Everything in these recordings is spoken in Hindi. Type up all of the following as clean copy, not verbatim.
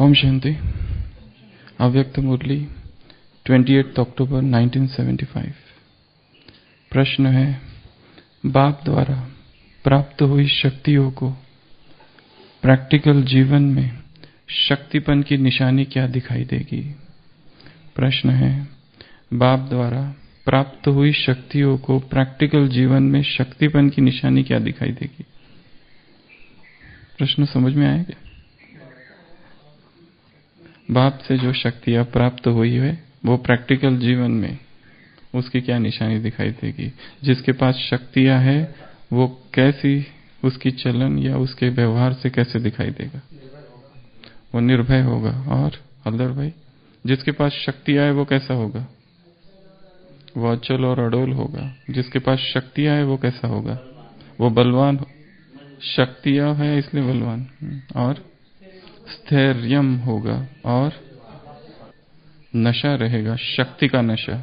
ओम शांति। अव्यक्त मुरली 28 अक्टूबर 1975। प्रश्न है, बाप द्वारा प्राप्त हुई शक्तियों को प्रैक्टिकल जीवन में शक्तिपन की निशानी क्या दिखाई देगी? प्रश्न है, बाप द्वारा प्राप्त हुई शक्तियों को प्रैक्टिकल जीवन में शक्तिपन की निशानी क्या दिखाई देगी? प्रश्न समझ में आएगा? बाप से जो शक्तियां प्राप्त हुई है वो प्रैक्टिकल जीवन में उसकी क्या निशानी दिखाई देगी? जिसके पास शक्तियां है वो कैसी, उसकी चलन या उसके व्यवहार से कैसे दिखाई देगा? वो निर्भय होगा। और अल्दर भाई, जिसके पास शक्तियां है वो कैसा होगा? वो अचल और अडोल होगा। जिसके पास शक्तियां है वो कैसा होगा? वो बलवान। शक्तियां है इसलिए बलवान। और स्थैर्यम होगा और नशा रहेगा, शक्ति का नशा,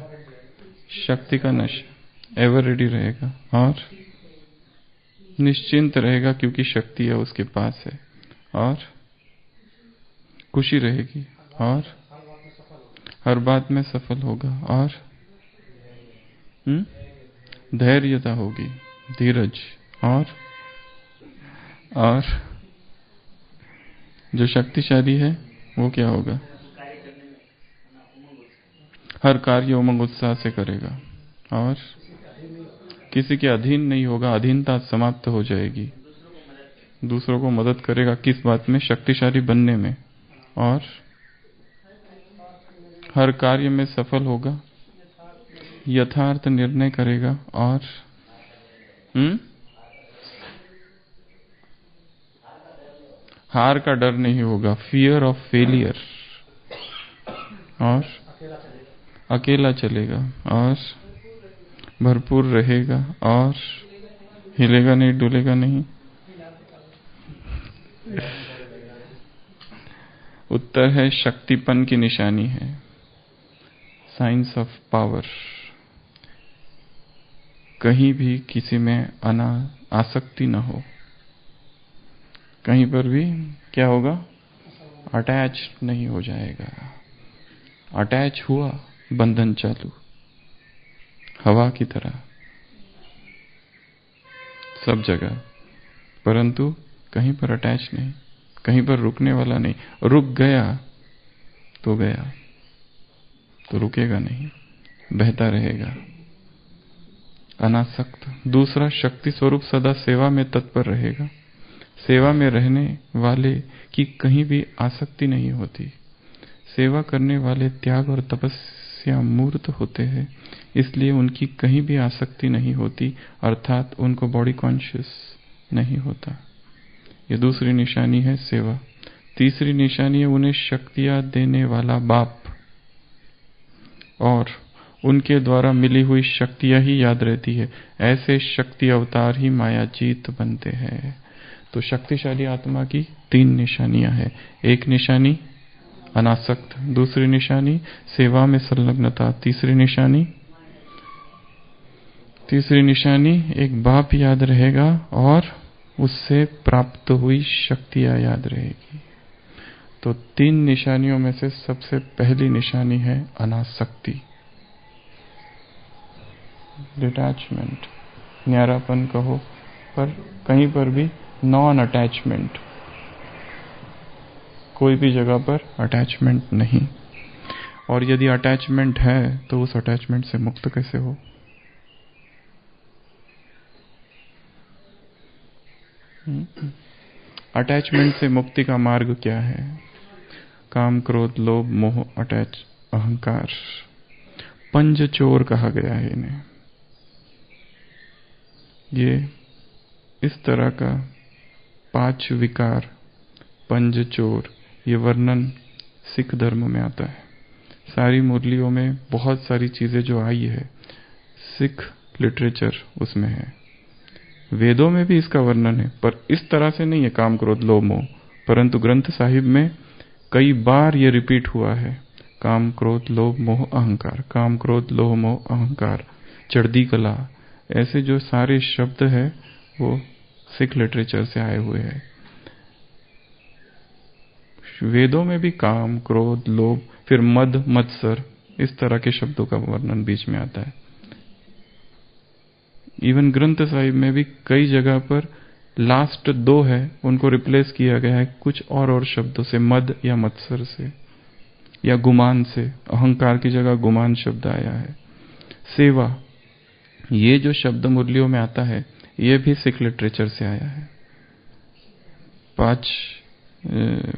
शक्ति का नशा, एवर रेडी रहेगा और निश्चिंत रहेगा क्योंकि शक्ति है उसके पास है, और खुशी रहेगी और हर बात में सफल होगा, और धैर्यता होगी, धीरज, और जो शक्तिशाली है वो क्या होगा? हर कार्य उमंग उत्साह से करेगा और किसी के अधीन नहीं होगा। अधीनता समाप्त हो जाएगी। दूसरों को मदद करेगा किस बात में? शक्तिशाली बनने में। और हर कार्य में सफल होगा, यथार्थ निर्णय करेगा और हार का डर नहीं होगा, फियर ऑफ फेलियर, और अकेला चलेगा और भरपूर रहेगा और हिलेगा नहीं, डुलेगा नहीं। उत्तर है शक्तिपन की निशानी है, साइंस ऑफ पावर। कहीं भी किसी में आसक्ति न हो, कहीं पर भी क्या होगा? अटैच नहीं हो जाएगा। अटैच हुआ बंधन चालू, हवा की तरह सब जगह, परंतु कहीं पर अटैच नहीं, कहीं पर रुकने वाला नहीं। रुक गया तो गया, तो रुकेगा नहीं, बहता रहेगा, अनासक्त। दूसरा, शक्ति स्वरूप सदा सेवा में तत्पर रहेगा। सेवा में रहने वाले की कहीं भी आसक्ति नहीं होती। सेवा करने वाले त्याग और तपस्या मूर्त होते हैं, इसलिए उनकी कहीं भी आसक्ति नहीं होती, अर्थात उनको बॉडी कॉन्शियस नहीं होता। ये दूसरी निशानी है सेवा। तीसरी निशानी है उन्हें शक्तियां देने वाला बाप, और उनके द्वारा मिली हुई शक्तियां ही याद रहती है। ऐसे शक्ति अवतार ही मायाजीत बनते हैं। तो शक्तिशाली आत्मा की तीन निशानियां हैं। एक निशानी अनासक्त, दूसरी निशानी सेवा में संलग्नता, तीसरी निशानी एक बाप याद रहेगा और उससे प्राप्त हुई शक्तियां याद रहेगी। तो तीन निशानियों में से सबसे पहली निशानी है अनासक्ति, डिटैचमेंट, न्यारापन कहो, पर कहीं पर भी नॉन अटैचमेंट, कोई भी जगह पर अटैचमेंट नहीं। और यदि अटैचमेंट है तो उस अटैचमेंट से मुक्त कैसे हो? अटैचमेंट से मुक्ति का मार्ग क्या है? काम, क्रोध, लोभ, मोह, अहंकार, पंज चोर कहा गया है इन्हें। ये इस तरह का 5 विकार, पंज चोर, ये वर्णन सिख धर्म में आता है। सारी मुरलियों में बहुत सारी चीजें जो आई है, सिख लिटरेचर उसमें है। वेदों में भी इसका वर्णन है, पर इस तरह से नहीं है, काम, क्रोध, लोभ, मोह, परंतु ग्रंथ साहिब में कई बार ये रिपीट हुआ है। काम, क्रोध, लोभ, मोह, अहंकार, काम, क्रोध, लोभ, मोह, अहंकार, चढ़दी कला, ऐसे जो सारे शब्द है वो सिख लिटरेचर से आए हुए हैं। वेदों में भी काम, क्रोध, लोभ, फिर मद, मत्सर, इस तरह के शब्दों का वर्णन बीच में आता है। इवन ग्रंथ साहिब में भी कई जगह पर लास्ट दो है उनको रिप्लेस किया गया है कुछ और शब्दों से, मद या मत्सर से या गुमान से। अहंकार की जगह गुमान शब्द आया है। सेवा, ये जो शब्द मुरलियों में आता है ये भी सिख लिटरेचर से आया है। 5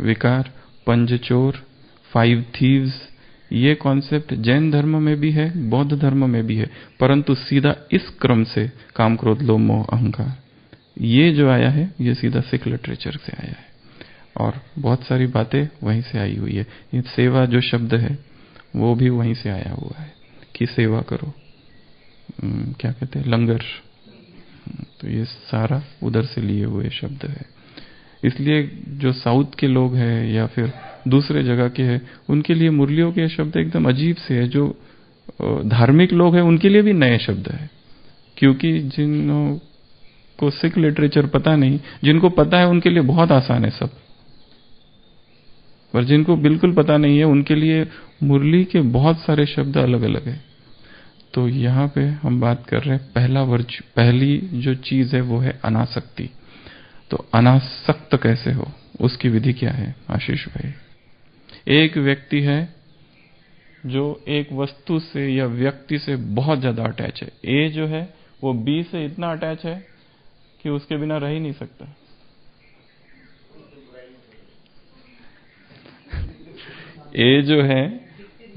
विकार, पंजचोर, 5 थीव्स, ये कॉन्सेप्ट जैन धर्म में भी है, बौद्ध धर्म में भी है, परंतु सीधा इस क्रम से काम, क्रोध, लोभ, मोह, अहंकार, ये जो आया है ये सीधा सिख लिटरेचर से आया है और बहुत सारी बातें वहीं से आई हुई है। ये सेवा जो शब्द है वो भी वहीं से आया हुआ है कि सेवा करो, क्या कहते हैं, लंगर, तो ये सारा उधर से लिए हुए शब्द है। इसलिए जो साउथ के लोग हैं या फिर दूसरे जगह के हैं उनके लिए मुरलियों के शब्द एकदम अजीब से है। जो धार्मिक लोग हैं उनके लिए भी नए शब्द है, क्योंकि जिनको को सिख लिटरेचर पता नहीं, जिनको पता है उनके लिए बहुत आसान है सब, पर जिनको बिल्कुल पता नहीं है उनके लिए मुरली के बहुत सारे शब्द अलग अलग है। तो यहाँ पे हम बात कर रहे हैं पहली जो चीज है वो है अनासक्ति। तो अनासक्त कैसे हो, उसकी विधि क्या है आशीष भाई? एक व्यक्ति है जो एक वस्तु से या व्यक्ति से बहुत ज्यादा अटैच है। ए जो है वो बी से इतना अटैच है कि उसके बिना रह ही नहीं सकता। ए जो है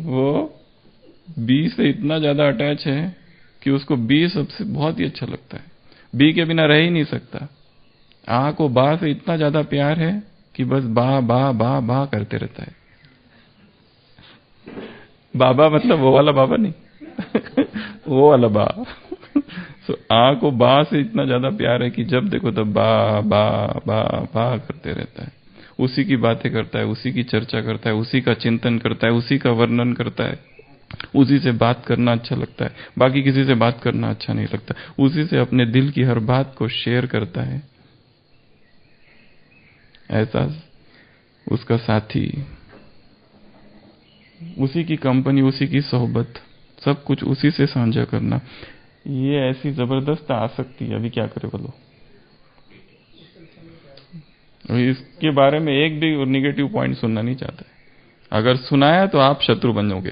वो बी से इतना ज्यादा अटैच है कि उसको बी सबसे बहुत ही अच्छा लगता है, बी के बिना रह ही नहीं सकता। आ को बा से इतना ज्यादा प्यार है कि बस बा बा बा बा करते रहता है। बाबा मतलब वो वाला बाबा नहीं वो वाला बा। सो आ को बा से इतना ज्यादा प्यार है कि जब देखो तब बा बा बा बा करते रहता है। उसी की बातें करता है, उसी की चर्चा करता है, उसी का चिंतन करता है, उसी का वर्णन करता है, उसी से बात करना अच्छा लगता है, बाकी किसी से बात करना अच्छा नहीं लगता। उसी से अपने दिल की हर बात को शेयर करता है। ऐसा उसका साथी, उसी की कंपनी, उसी की सोहबत, सब कुछ उसी से साझा करना, ये ऐसी जबरदस्त आसक्ति है। अभी क्या करे बोलो? इसके बारे में एक भी निगेटिव पॉइंट सुनना नहीं चाहता है। अगर सुनाया तो आप शत्रु बन जाओगे।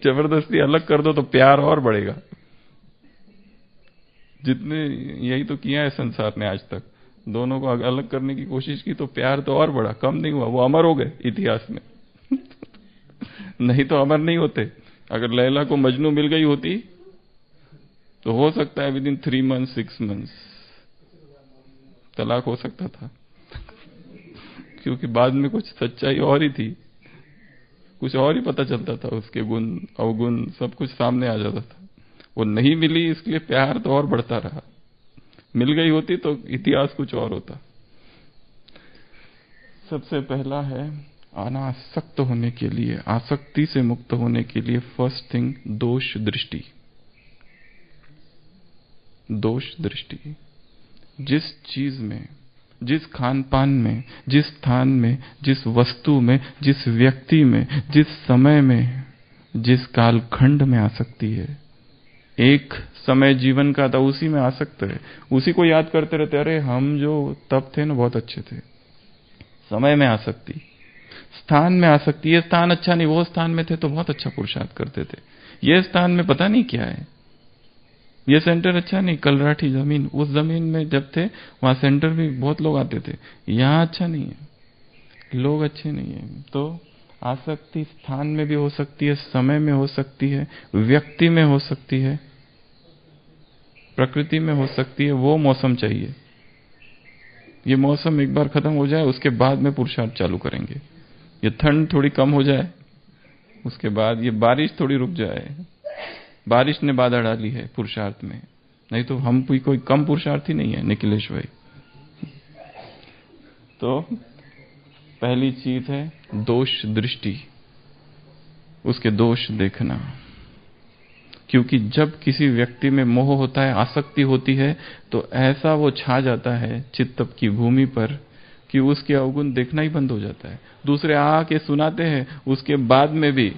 जबरदस्ती अलग कर दो तो प्यार और बढ़ेगा। जितने यही तो किया है संसार ने आज तक, दोनों को अलग करने की कोशिश की तो प्यार तो और बढ़ा, कम नहीं हुआ। वो अमर हो गए इतिहास में। नहीं तो अमर नहीं होते। अगर लैला को मजनू मिल गई होती तो हो सकता है विद इन 3 months 6 months तलाक हो सकता था। क्योंकि बाद में कुछ सच्चाई और ही थी, कुछ और ही पता चलता था, उसके गुण अवगुण सब कुछ सामने आ जाता था। वो नहीं मिली इसलिए प्यार तो और बढ़ता रहा। मिल गई होती तो इतिहास कुछ और होता। सबसे पहला है अनासक्त होने के लिए, आसक्ति से मुक्त होने के लिए फर्स्ट थिंग दोष दृष्टि। दोष दृष्टि, जिस चीज में, जिस खान पान में, जिस स्थान में, जिस वस्तु में, जिस व्यक्ति में, जिस समय में, जिस कालखंड में आसक्ति है, एक समय जीवन का था उसी में आसक्त है, उसी को याद करते रहते, अरे हम जो तब थे ना बहुत अच्छे थे। समय में आसक्ति, स्थान में आसक्ति, ये स्थान अच्छा नहीं, वो स्थान में थे तो बहुत अच्छा पुरुषार्थ करते थे, ये स्थान में पता नहीं क्या है, ये सेंटर अच्छा नहीं, कलराठी जमीन, उस जमीन में जब थे वहां सेंटर भी बहुत लोग आते थे, यहां अच्छा नहीं है, लोग अच्छे नहीं है। तो आसक्ति स्थान में भी हो सकती है, समय में हो सकती है, व्यक्ति में हो सकती है, प्रकृति में हो सकती है। वो मौसम चाहिए, ये मौसम एक बार खत्म हो जाए उसके बाद में पुरुषार्थ चालू करेंगे। ये ठंड थोड़ी कम हो जाए उसके बाद, ये बारिश थोड़ी रुक जाए, बारिश ने बाधा डाली है पुरुषार्थ में, नहीं तो हम कोई कम पुरुषार्थी नहीं है निखिलेश भाई। तो पहली चीज है दोष दृष्टि, उसके दोष देखना। क्योंकि जब किसी व्यक्ति में मोह होता है, आसक्ति होती है, तो ऐसा वो छा जाता है चित्त की भूमि पर कि उसके अवगुण देखना ही बंद हो जाता है। दूसरे आके सुनाते हैं, उसके बाद में भी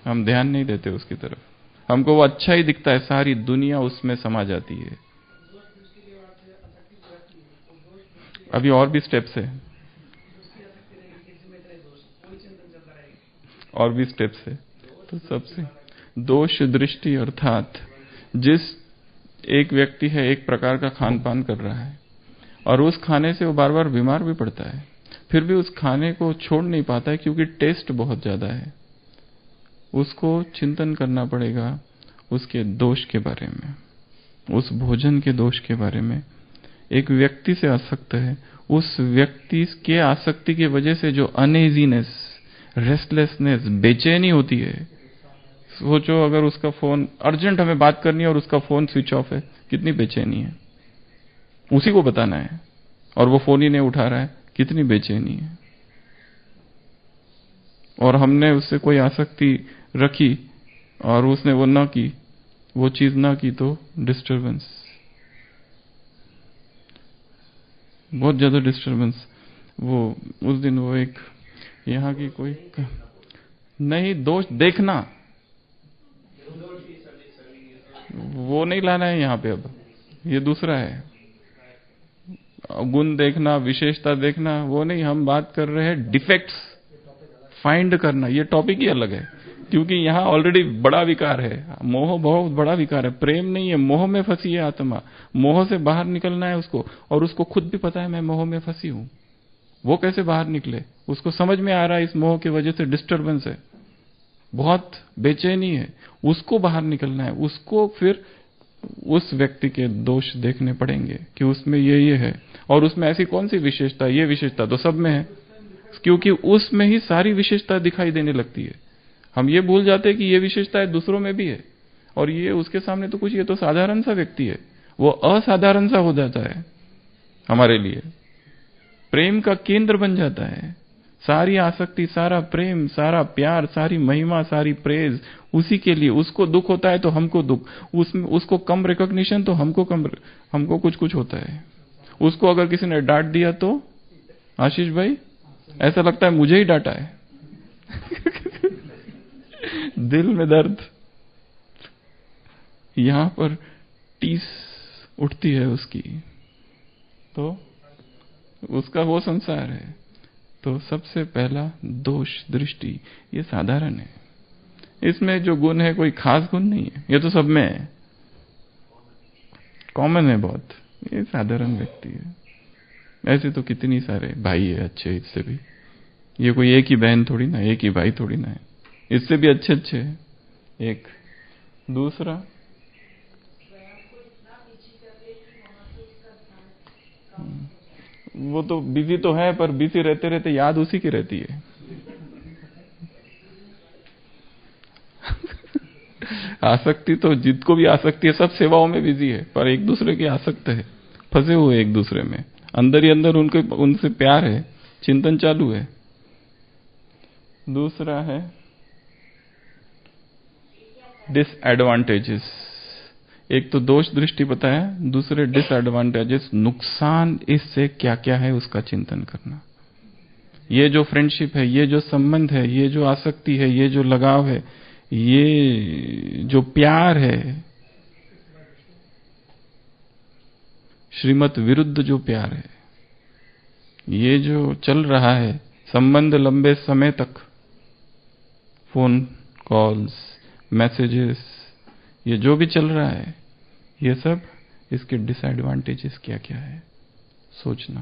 हम ध्यान नहीं देते उसकी तरफ। हमको वो अच्छा ही दिखता है, सारी दुनिया उसमें समा जाती है। अभी और भी स्टेप्स है, और भी स्टेप्स है। तो सबसे दोष दृष्टि अर्थात जिस एक व्यक्ति है, एक प्रकार का खान पान कर रहा है और उस खाने से वो बार बार बीमार भी पड़ता है, फिर भी उस खाने को छोड़ नहीं पाता है क्योंकि टेस्ट बहुत ज्यादा है। उसको चिंतन करना पड़ेगा उसके दोष के बारे में, उस भोजन के दोष के बारे में। एक व्यक्ति से आसक्त है, उस व्यक्ति के आसक्ति की वजह से जो अनइजीनेस, रेस्टलेसनेस, बेचैनी होती है। सोचो अगर उसका फोन अर्जेंट हमें बात करनी है और उसका फोन स्विच ऑफ है, कितनी बेचैनी है। उसी को बताना है और वो फोन ही नहीं उठा रहा है, कितनी बेचैनी है। और हमने उससे कोई आसक्ति रखी और उसने वो ना की, वो चीज ना की, तो डिस्टरबेंस, बहुत ज्यादा डिस्टरबेंस। वो उस दिन वो एक यहाँ की कोई नहीं, दोष देखना वो नहीं लाना है यहाँ पे, अब ये दूसरा है। गुण देखना, विशेषता देखना, वो नहीं। हम बात कर रहे हैं डिफेक्ट्स फाइंड करना। ये टॉपिक ही अलग है, क्योंकि यहाँ ऑलरेडी बड़ा विकार है। मोह बहुत बड़ा विकार है, प्रेम नहीं है, मोह में फंसी है आत्मा। मोह से बाहर निकलना है उसको, और उसको खुद भी पता है मैं मोह में फंसी हूं। वो कैसे बाहर निकले, उसको समझ में आ रहा है इस मोह की वजह से डिस्टरबेंस है, बहुत बेचैनी है, उसको बाहर निकलना है। उसको फिर उस व्यक्ति के दोष देखने पड़ेंगे कि उसमें ये है, और उसमें ऐसी कौन सी विशेषता, ये विशेषता तो सब में है, क्योंकि उसमें ही सारी विशेषता दिखाई देने लगती है। हम ये भूल जाते हैं कि ये विशेषताएं दूसरों में भी है, और ये उसके सामने तो कुछ, ये तो साधारण सा व्यक्ति है, वो असाधारण सा हो जाता है हमारे लिए, प्रेम का केंद्र बन जाता है। सारी आसक्ति, सारा प्रेम, सारा प्यार, सारी महिमा, सारी प्रेज उसी के लिए। उसको दुख होता है तो हमको दुख, उसको कम रिकॉग्निशन तो हमको कुछ कुछ होता है। उसको अगर किसी ने डांट दिया तो आशीष भाई ऐसा लगता है मुझे ही डांटा है। दिल में दर्द, यहां पर टीस उठती है उसकी, तो उसका वो संसार है। तो सबसे पहला दोष दृष्टि, ये साधारण है। इसमें जो गुण है कोई खास गुण नहीं है, ये तो सब में है, कॉमन है बहुत। ये साधारण व्यक्ति है। ऐसे तो कितनी सारे भाई है अच्छे, इससे भी, ये कोई एक ही बहन थोड़ी ना, एक ही भाई थोड़ी ना है, इससे भी अच्छे अच्छे है। एक दूसरा, वो तो बिजी तो है, पर बिजी रहते रहते याद उसी की रहती है। आसक्ति तो जिसको भी आसक्ति है, सब सेवाओं में बिजी है, पर एक दूसरे की आसक्त है, फंसे हुए एक दूसरे में, अंदर ही अंदर उनसे प्यार है, चिंतन चालू है। दूसरा है डिसएडवांटेजेस। एक तो दोष दृष्टि बताया, दूसरे डिसएडवांटेजेस, नुकसान इससे क्या क्या है उसका चिंतन करना। ये जो फ्रेंडशिप है, ये जो संबंध है, ये जो आसक्ति है, ये जो लगाव है, ये जो प्यार है, श्रीमत विरुद्ध जो प्यार है, ये जो चल रहा है संबंध लंबे समय तक, फोन कॉल्स, मैसेजेस, ये जो भी चल रहा है, ये सब इसके डिसएडवांटेजेस क्या क्या है सोचना,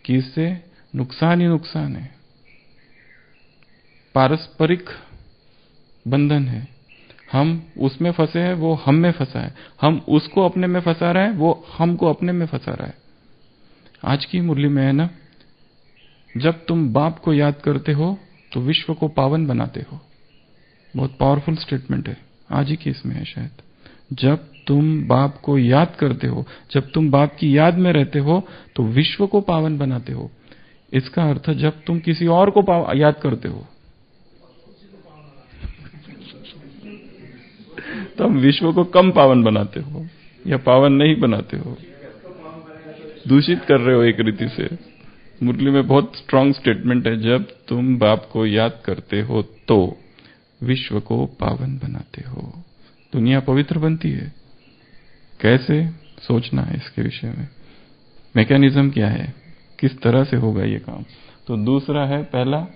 कि इससे नुकसान ही नुकसान है। पारस्परिक बंधन है, हम उसमें फंसे हैं, वो हम में फंसा है, हम उसको अपने में फंसा रहे हैं, वो हमको अपने में फंसा रहा है। आज की मुरली में है ना, जब तुम बाप को याद करते हो तो विश्व को पावन बनाते हो। बहुत पावरफुल स्टेटमेंट है, आज ही की इसमें है शायद। जब तुम बाप को याद करते हो, जब तुम बाप की याद में रहते हो तो विश्व को पावन बनाते हो। इसका अर्थ जब तुम किसी और को याद करते हो तो हम विश्व को कम पावन बनाते हो या पावन नहीं बनाते हो। दूषित कर रहे हो एक रीति से। मुरली में बहुत स्ट्रांग स्टेटमेंट है, जब तुम बाप को याद करते हो तो विश्व को पावन बनाते हो, दुनिया पवित्र बनती है। कैसे सोचना है इसके विषय में, मैकेनिज्म क्या है, किस तरह से होगा ये काम। तो दूसरा है पहला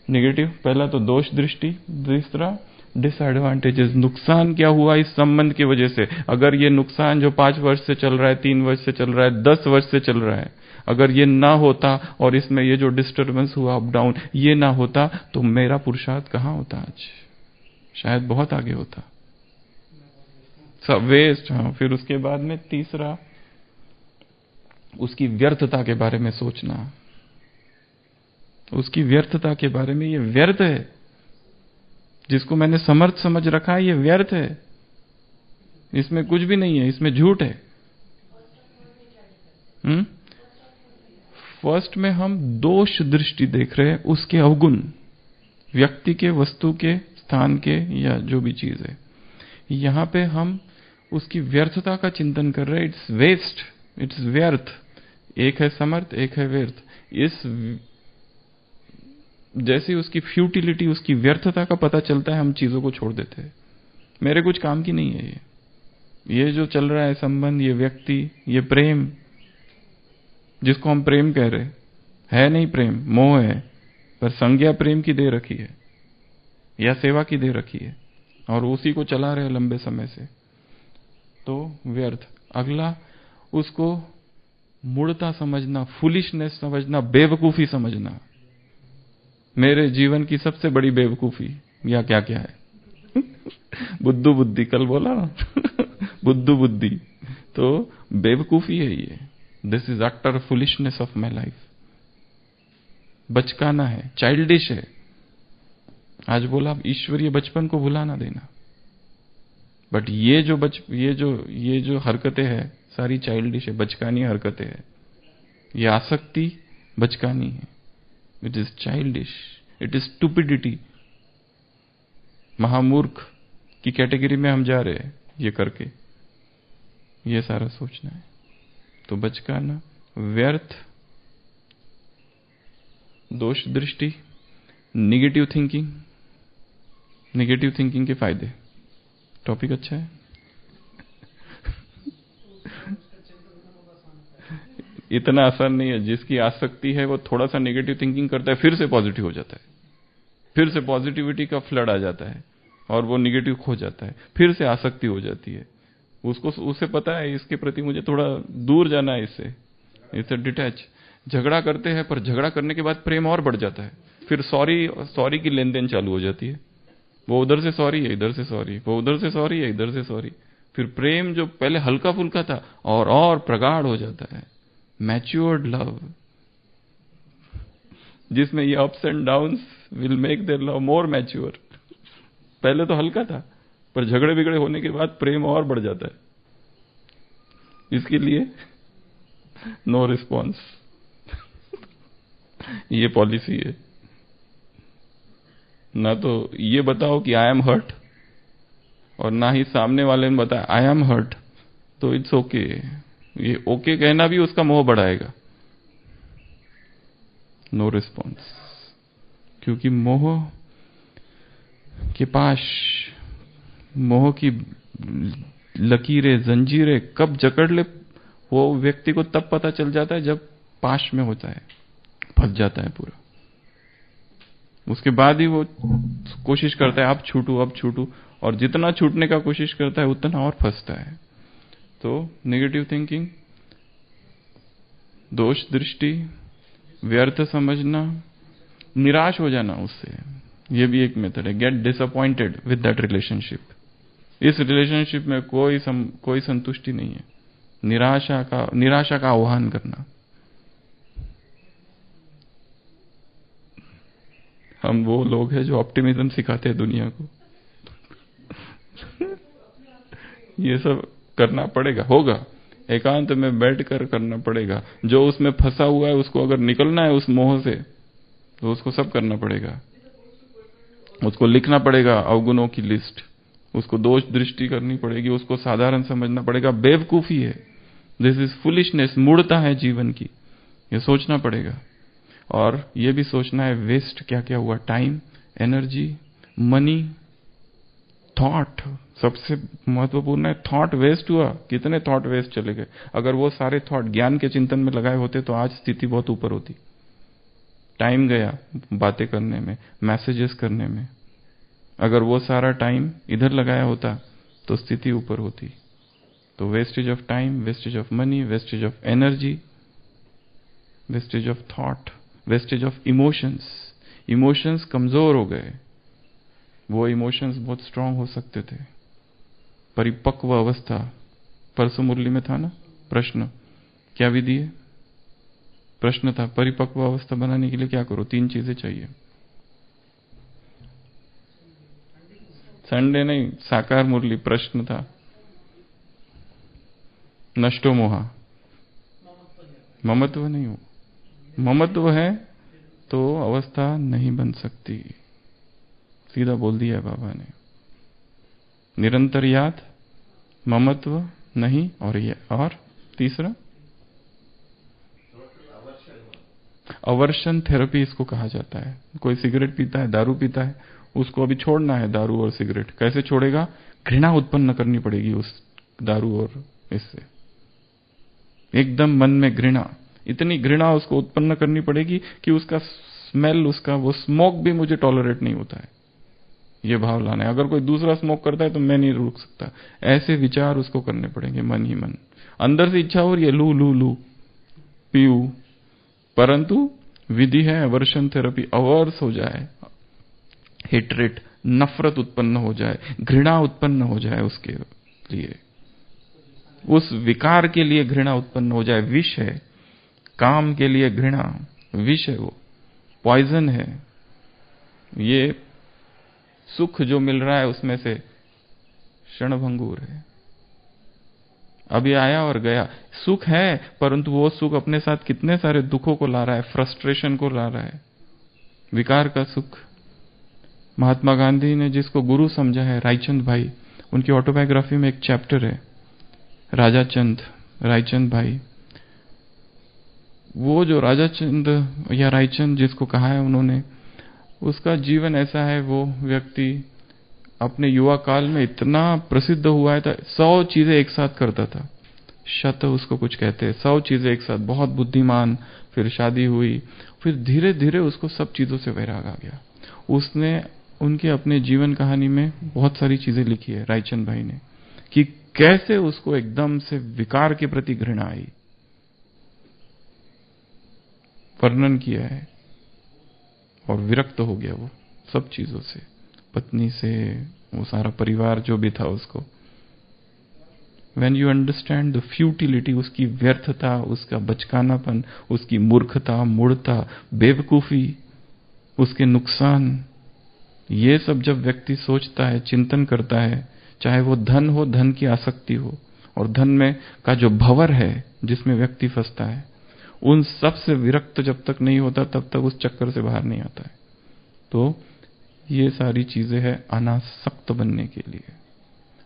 नेगेटिव, पहला तो दोष दृष्टि, दूसरा डिसएडवांटेजेस, नुकसान क्या हुआ इस संबंध की वजह से। अगर ये नुकसान जो 5 वर्ष से चल रहा है, 3 वर्ष से चल रहा है, 10 वर्ष से चल रहा है, अगर ये ना होता और इसमें ये जो डिस्टर्बेंस हुआ अप डाउन ये ना होता, तो मेरा पुरुषार्थ कहां होता आज, शायद बहुत आगे होता, सब वेस्ट। हाँ, फिर उसके बाद में तीसरा उसकी व्यर्थता के बारे में सोचना, उसकी व्यर्थता के बारे में, ये व्यर्थ है, जिसको मैंने समर्थ समझ रखा है ये व्यर्थ है, इसमें कुछ भी नहीं है, इसमें झूठ है। फर्स्ट में हम दोष दृष्टि देख रहे हैं, उसके अवगुण, व्यक्ति के, वस्तु के, स्थान के, या जो भी चीज है। यहां पे हम उसकी व्यर्थता का चिंतन कर रहे हैं। इट्स वेस्ट, इट्स व्यर्थ। एक है समर्थ, एक है व्यर्थ। इस जैसे उसकी फ्यूटिलिटी, उसकी व्यर्थता का पता चलता है, हम चीजों को छोड़ देते हैं। मेरे कुछ काम की नहीं है ये जो चल रहा है संबंध, ये व्यक्ति, ये प्रेम जिसको हम प्रेम कह रहे है नहीं, प्रेम मोह है, पर संज्ञा प्रेम की दे रखी है या सेवा की दे रखी है, और उसी को चला रहे लंबे समय से, तो व्यर्थ। अगला उसको मूढ़ता समझना, फुलिशनेस समझना, बेवकूफी समझना। मेरे जीवन की सबसे बड़ी बेवकूफी या क्या क्या है बुद्धू बुद्धि, कल बोला ना बुद्धू बुद्धि, तो बेवकूफी है ये। This is utter foolishness of my life. बचकाना है, चाइल्डिश है। आज बोला ईश्वरीय बचपन को भुला ना देना, बट ये जो हरकतें हैं सारी चाइल्डिश है, बचकानी हरकतें हैं। ये आसक्ति बचकानी है। It is childish, it is stupidity. महामूर्ख की कैटेगरी में हम जा रहे हैं ये करके। ये सारा सोचना है। तो बचकाना, व्यर्थ, दोष दृष्टि, निगेटिव थिंकिंग। निगेटिव थिंकिंग के फायदे, टॉपिक अच्छा है इतना आसान नहीं है। जिसकी आसक्ति है वो थोड़ा सा नेगेटिव थिंकिंग करता है, फिर से पॉजिटिव हो जाता है, फिर से पॉजिटिविटी का फ्लड आ जाता है और वो नेगेटिव खो जाता है, फिर से आसक्ति हो जाती है। उसे पता है इसके प्रति मुझे थोड़ा दूर जाना है, इससे डिटैच। झगड़ा करते हैं, पर झगड़ा करने के बाद प्रेम और बढ़ जाता है, फिर सॉरी की लेन देन चालू हो जाती है। वो उधर से सॉरी है, इधर से सॉरी, वो उधर से सॉरी है, इधर से सॉरी। फिर प्रेम जो पहले हल्का फुल्का था और प्रगाढ़ हो जाता है। मैच्योर्ड लव, जिसमें ये ups and downs will make their love more mature. पहले तो हल्का था, पर झगड़े बिगड़े होने के बाद प्रेम और बढ़ जाता है। इसके लिए नो रिस्पॉन्स ये पॉलिसी है। ना तो ये बताओ कि आई एम हर्ट, और ना ही सामने वाले ने बताया आई एम हर्ट, तो इट्स ओके। ये ओके कहना भी उसका मोह बढ़ाएगा। नो रिस्पॉन्स, क्योंकि मोह के पास, मोह की लकीरें, जंजीरें कब जकड़ ले वो व्यक्ति को तब पता चल जाता है जब पाश में होता है, फंस जाता है पूरा। उसके बाद ही वो कोशिश करता है अब छूटू, और जितना छूटने का कोशिश करता है उतना और फंसता है। तो नेगेटिव थिंकिंग, दोष दृष्टि, व्यर्थ समझना, निराश हो जाना उससे, ये भी एक मेथड है। Get disappointed with that relationship. इस रिलेशनशिप में कोई संतुष्टि नहीं है। निराशा का आह्वान करना। हम वो लोग हैं जो ऑप्टिमिज्म सिखाते हैं दुनिया को ये सब करना पड़ेगा, होगा, एकांत में बैठकर करना पड़ेगा। जो उसमें फंसा हुआ है उसको अगर निकलना है उस मोह से, तो उसको सब करना पड़ेगा। उसको लिखना पड़ेगा अवगुणों की लिस्ट, उसको दोष दृष्टि करनी पड़ेगी, उसको साधारण समझना पड़ेगा। बेवकूफी है दिस इज फुलिशनेस, मूढ़ता है जीवन की, ये सोचना पड़ेगा। और ये भी सोचना है वेस्ट क्या क्या हुआ, टाइम, एनर्जी, मनी, थॉट। सबसे महत्वपूर्ण है थॉट वेस्ट हुआ, कितने थॉट वेस्ट चले गए। अगर वो सारे थॉट ज्ञान के चिंतन में लगाए होते तो आज स्थिति बहुत ऊपर होती। टाइम गया बातें करने में, मैसेजेस करने में, अगर वो सारा टाइम इधर लगाया होता तो स्थिति ऊपर होती। तो wastage of time, wastage of money, wastage of energy, wastage of thought, wastage of emotions. Emotions कमजोर हो गए, वो इमोशंस बहुत स्ट्रांग हो सकते थे। परिपक्व अवस्था, परसों मुरली में था ना प्रश्न, क्या विधि है? प्रश्न था परिपक्व अवस्था बनाने के लिए क्या करो, 3 चीजें चाहिए। संडे नहीं, साकार मुरली प्रश्न था। नष्टो मोहा, ममत्व नहीं हो, ममत्व है तो अवस्था नहीं बन सकती, सीधा बोल दिया है बाबा ने। निरंतर याद, ममत्व नहीं, और तीसरा अवर्शन थेरेपी इसको कहा जाता है। कोई सिगरेट पीता है, दारू पीता है, उसको अभी छोड़ना है दारू और सिगरेट। कैसे छोड़ेगा? घृणा उत्पन्न करनी पड़ेगी उस दारू और इससे, एकदम मन में घृणा, इतनी घृणा उसको उत्पन्न करनी पड़ेगी कि उसका स्मेल, उसका वो स्मोक भी मुझे टॉलरेट नहीं होता है, ये भाव लाना है। अगर कोई दूसरा स्मोक करता है तो मैं नहीं रुक सकता, ऐसे विचार उसको करने पड़ेंगे मन ही मन। अंदर से इच्छा हो रही है लू लू लू पीऊ, परंतु विधि है अवर्शन थेरेपी। अवर्स हो जाए, हेट्रेट, नफरत उत्पन्न हो जाए, घृणा उत्पन्न हो जाए उसके लिए, उस विकार के लिए घृणा उत्पन्न हो जाए। विष है, काम के लिए घृणा विष है, वो पॉइजन है। ये सुख जो मिल रहा है उसमें से क्षणभंगुर है, अभी आया और गया। सुख है परंतु वो सुख अपने साथ कितने सारे दुखों को ला रहा है, फ्रस्ट्रेशन को ला रहा है, विकार का सुख। महात्मा गांधी ने जिसको गुरु समझा है, रायचंद भाई, उनकी ऑटोबायोग्राफी में एक चैप्टर है राजा चंद, रायचंद भाई। वो जो राजा चंद या रायचंद जिसको कहा है उन्होंने, उसका जीवन ऐसा है, वो व्यक्ति अपने युवा काल में इतना प्रसिद्ध हुआ था, 100 चीजें एक साथ करता था, शत उसको कुछ कहते हैं, 100 चीजें एक साथ, बहुत बुद्धिमान। फिर शादी हुई, फिर धीरे धीरे उसको सब चीजों से वैराग आ गया। उसने उनके अपने जीवन कहानी में बहुत सारी चीजें लिखी है रायचंद भाई ने, कि कैसे उसको एकदम से विकार के प्रति घृणा आई, वर्णन किया है। और विरक्त हो गया वो सब चीजों से, पत्नी से, वो सारा परिवार जो भी था उसको। When you understand the futility, उसकी व्यर्थता, उसका बचकानापन, उसकी मूर्खता, मूढ़ता, बेवकूफी, उसके नुकसान, ये सब जब व्यक्ति सोचता है, चिंतन करता है, चाहे वो धन हो, धन की आसक्ति हो, और धन में का जो भंवर है जिसमें व्यक्ति फंसता है, उन सब से विरक्त जब तक नहीं होता तब तक उस चक्कर से बाहर नहीं आता है। तो ये सारी चीजें हैं अनासक्त बनने के लिए।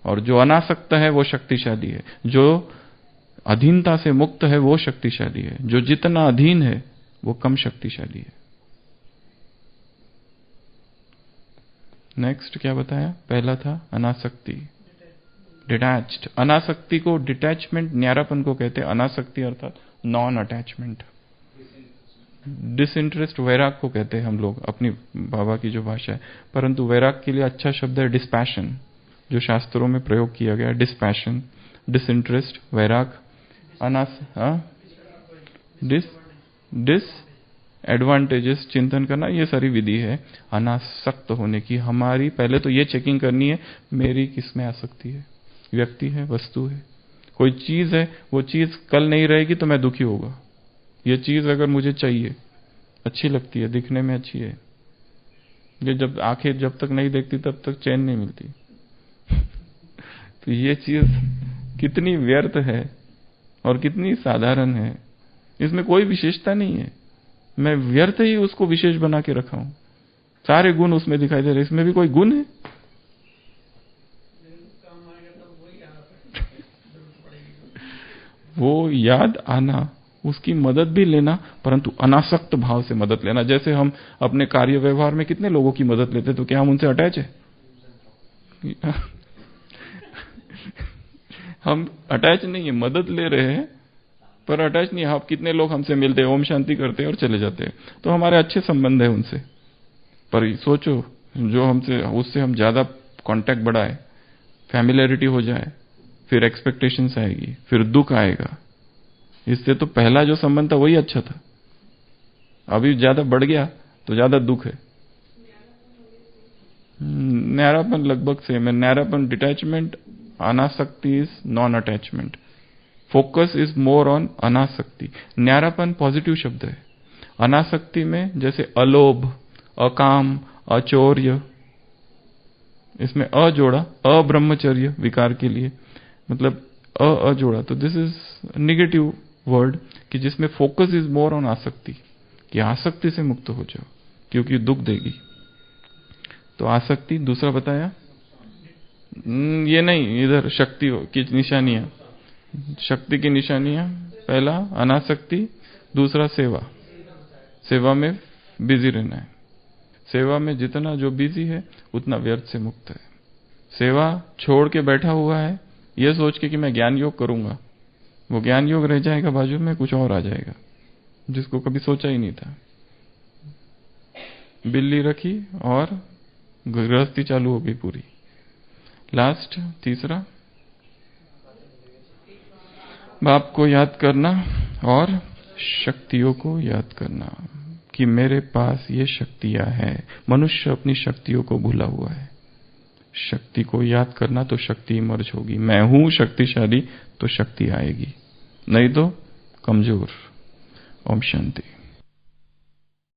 और जो अनासक्त है वो शक्तिशाली है, जो अधीनता से मुक्त है वो शक्तिशाली है, जो जितना अधीन है वो कम शक्तिशाली है। नेक्स्ट क्या बताया? पहला था अनासक्ति, डिटैच्ड। अनासक्ति को डिटैचमेंट, न्यारापन को कहते हैं। अनासक्ति अर्थात नॉन अटैचमेंट, डिसइंटरेस्ट वैराग को कहते हैं हम लोग, अपनी बाबा की जो भाषा है। परंतु वैराग के लिए अच्छा शब्द है डिस्पैशन, जो शास्त्रों में प्रयोग किया गया। डिस्पैशन, डिसइंटरेस्ट, वैराग, एडवांटेजेस चिंतन करना, ये सारी विधि है अनासक्त होने की। हमारी पहले तो ये चेकिंग करनी है, मेरी किसमें आसक्ति है, व्यक्ति है, वस्तु है, कोई चीज है, वो चीज कल नहीं रहेगी तो मैं दुखी होगा। ये चीज अगर मुझे चाहिए, अच्छी लगती है, दिखने में अच्छी है, ये जब आंखें जब तक नहीं देखती तब तक चैन नहीं मिलती। तो ये चीज कितनी व्यर्थ है और कितनी साधारण है, इसमें कोई विशेषता नहीं है। मैं व्यर्थ ही उसको विशेष बना के रखा हूं, सारे गुण उसमें दिखाई दे रहे, इसमें भी कोई गुण है? वो याद आना, उसकी मदद भी लेना, परंतु अनासक्त भाव से मदद लेना। जैसे हम अपने कार्य व्यवहार में कितने लोगों की मदद लेते, तो क्या हम उनसे अटैच है? हम अटैच नहीं है, मदद ले रहे हैं पर अटैच नहीं है। आप कितने लोग हमसे मिलते हैं, ओम शांति करते हैं और चले जाते हैं, तो हमारे अच्छे संबंध है उनसे। पर सोचो, जो हमसे, उससे हम ज्यादा कांटेक्ट बढ़ाए, फैमिलियरिटी हो जाए, फिर एक्सपेक्टेशंस आएगी, फिर दुख आएगा। इससे तो पहला जो संबंध था वही अच्छा था, अभी ज्यादा बढ़ गया तो ज्यादा दुख है। न्यारापन लगभग सेम है। न्यारापन डिटैचमेंट, अनासक्ति is non attachment, focus is more on अनासक्ति। न्यारापन पॉजिटिव शब्द है। अनासक्ति में जैसे अलोभ, अकाम, अचौर्य, इसमें अ जोड़ा, अब्रह्मचर्य विकार के लिए, मतलब अ जोड़ा, तो दिस इज निगेटिव वर्ड कि जिसमें फोकस इज मोर ऑन आसक्ति, कि आसक्ति से मुक्त हो जाओ क्योंकि दुख देगी। तो आसक्ति दूसरा बताया, ये नहीं, इधर शक्ति की निशानियां, शक्ति की निशानियां, पहला अनासक्ति, दूसरा सेवा, सेवा में बिजी रहना है। सेवा में जितना जो बिजी है उतना व्यर्थ से मुक्त है। सेवा छोड़ के बैठा हुआ है यह सोच के कि मैं ज्ञान योग करूंगा, वो ज्ञान योग रह जाएगा, बाजू में कुछ और आ जाएगा जिसको कभी सोचा ही नहीं था। बिल्ली रखी और गृहस्थी चालू हो गई पूरी। लास्ट तीसरा, बाप को याद करना और शक्तियों को याद करना कि मेरे पास ये शक्तियां हैं। मनुष्य अपनी शक्तियों को भूला हुआ है। शक्ति को याद करना तो शक्ति इमर्ज होगी। मैं हूं शक्तिशाली तो शक्ति आएगी, नहीं तो कमजोर। ओम शांति।